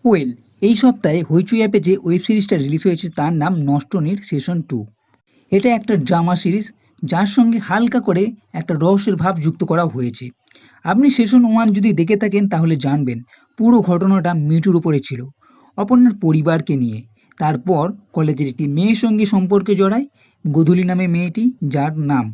Well, এই সপ্তাহে হইচই অ্যাপে যে ওয়েব সিরিজটা রিলিজ হয়েছে তার নাম নষ্টনীড় সেশন 2। এটা একটা ড্রামা সিরিজ যার সঙ্গে হালকা করে একটা রহস্যের ভাব যুক্ত করা হয়েছে। আপনি সেশন 1 যদি দেখে থাকেন তাহলে জানবেন পুরো ঘটনাটা মিঠুর উপরে ছিল, অপর্ণার পরিবারকে নিয়ে। তারপর কলেজের একটি মেয়ের সঙ্গে সম্পর্কে জড়ায় গোধূলি নামে মেয়েটি, যার নাম।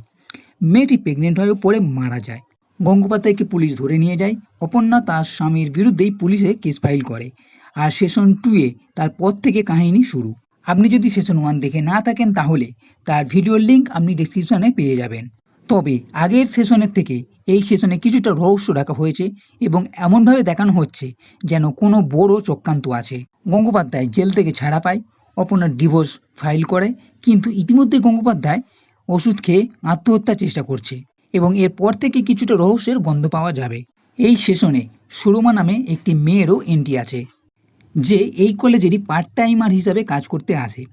মেয়েটি প্রেগনেন্ট হয়ে পড়ে মারা যায়। গঙ্গোপাধ্যায়কে পুলিশ ধরে নিয়ে যায়। অপর্ণা তার স্বামীর বিরুদ্ধেই পুলিশে কেস ফাইল করে। আর সেশন 2 এ তারপর থেকে কাহিনী শুরু। আপনি যদি সেশন 1 দেখে না থাকেন তাহলে তার ভিডিওর লিঙ্ক আপনি ডেসক্রিপশনে পেয়ে যাবেন। তবে আগের সেশনের থেকে এই সেশনে কিছুটা রহস্য রাখা হয়েছে এবং এমনভাবে দেখানো হচ্ছে যেন কোনো বড় চক্রান্ত আছে। গঙ্গোপাধ্যায় জেল থেকে ছাড়া পায়, অপর্ণার ডিভোর্স ফাইল করে, কিন্তু ইতিমধ্যে গঙ্গোপাধ্যায় ওষুধ খেয়ে আত্মহত্যার চেষ্টা করছে এবং এরপর থেকে কিছুটা রহস্যের গন্ধ পাওয়া যাবে। এই সেশনে সুরমা নামে একটি মেয়েরও এন্ট্রি আছে, যে এই কলেজেরই পার্ট টাইমার হিসাবে কাজ করতে আসে।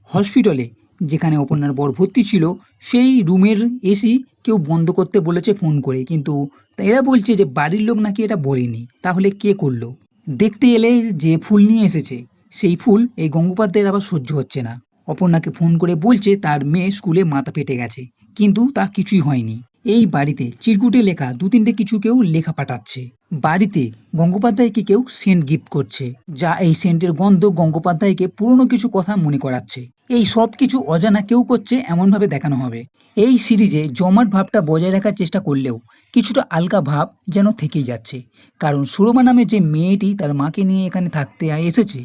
হসপিটালে যেখানে অপর্ণার বর ভর্তি ছিল সেই রুমের এসি কেউ বন্ধ করতে বলেছে ফোন করে, কিন্তু এরা বলছে যে বাড়ির লোক নাকি এটা বলেনি। তাহলে কে করলো? দেখতে এলে যে ফুল নিয়ে এসেছে সেই ফুল এই গঙ্গোপাধ্যায়ের আবার সহ্য হচ্ছে না। অপর্ণাকে ফোন করে বলছে তার মেয়ে স্কুলে মাথা ফেটে গেছে, কিন্তু তা কিছুই হয়নি। এই বাড়িতে চিরকুটে লেখা 2-3টে কিছু কেউ লেখা পাঠাচ্ছে। বাড়িতে গঙ্গোপাধ্যায়কে কেউ সেন্ট গিফট করছে, যা এই সেন্টের গন্ধ গঙ্গোপাধ্যায়কে পুরনো কিছু কথা মনে করাচ্ছে। এই সব কিছু অজানা কেউ করছে এমনভাবে দেখানো হবে। এই সিরিজে জমাট ভাবটা বজায় রাখার চেষ্টা করলেও কিছুটা আলগা ভাব যেন থেকেই যাচ্ছে, কারণ সুরমা নামে যে মেয়েটি তার মাকে নিয়ে এখানে থাকতে এসেছে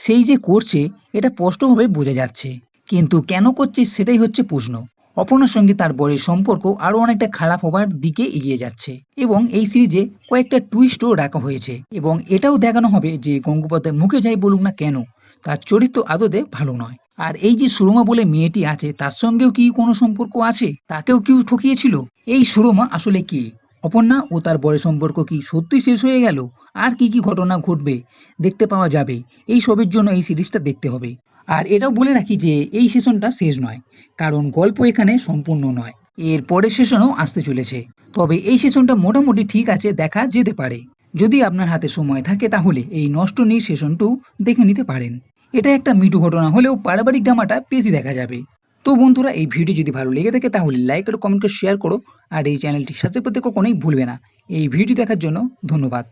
সেই যে করছে এটা স্পষ্টভাবে বোঝা যাচ্ছে, কিন্তু কেন করছে সেটাই হচ্ছে প্রশ্ন। অপর্ণার সঙ্গে তার বরের সম্পর্ক আরও অনেকটা খারাপ হবার দিকে এগিয়ে যাচ্ছে এবং এই সিরিজে কয়েকটা টুইস্টও রাখা হয়েছে এবং এটাও দেখানো হবে যে গঙ্গোপাধ্যায় মুখে যাই বলুক না কেন তার চরিত্র আদতে ভালো নয়। আর এই যে সুরমা বলে মেয়েটি আছে তার সঙ্গেও কি কোনো সম্পর্ক আছে? তাকেও কেউ ঠকিয়েছিল? এই সুরমা আসলে কি? অপর্ণা ও তার বরের সম্পর্ক কি সত্যিই শেষ হয়ে গেল? আর কি কি ঘটনা ঘটবে দেখতে পাওয়া যাবে? এই সবের জন্য এই সিরিজটা দেখতে হবে। আর এটাও বলে রাখি যে এই সেশনটা শেষ নয়, কারণ গল্প এখানে সম্পূর্ণ নয়, এর পরের সেশনও আসতে চলেছে। তবে এই সেশনটা মোটামুটি ঠিক আছে, দেখা যেতে পারে। যদি আপনার হাতে সময় থাকে তাহলে এই নষ্ট নীড় সেশন 2 দেখে নিতে পারেন। এটা একটা মিঠু ঘটনা হলেও পারিবারিক ড্রামাটা বেশি দেখা যাবে। তো বন্ধুরা, এই ভিডিও যদি ভালো লেগে থাকে তাহলে লাইক আর কমেন্ট করে শেয়ার করো, আর এই চ্যানেলটি সাবস্ক্রাইব করতে কখনোই ভুলবে না। এই ভিডিও দেখার জন্য ধন্যবাদ।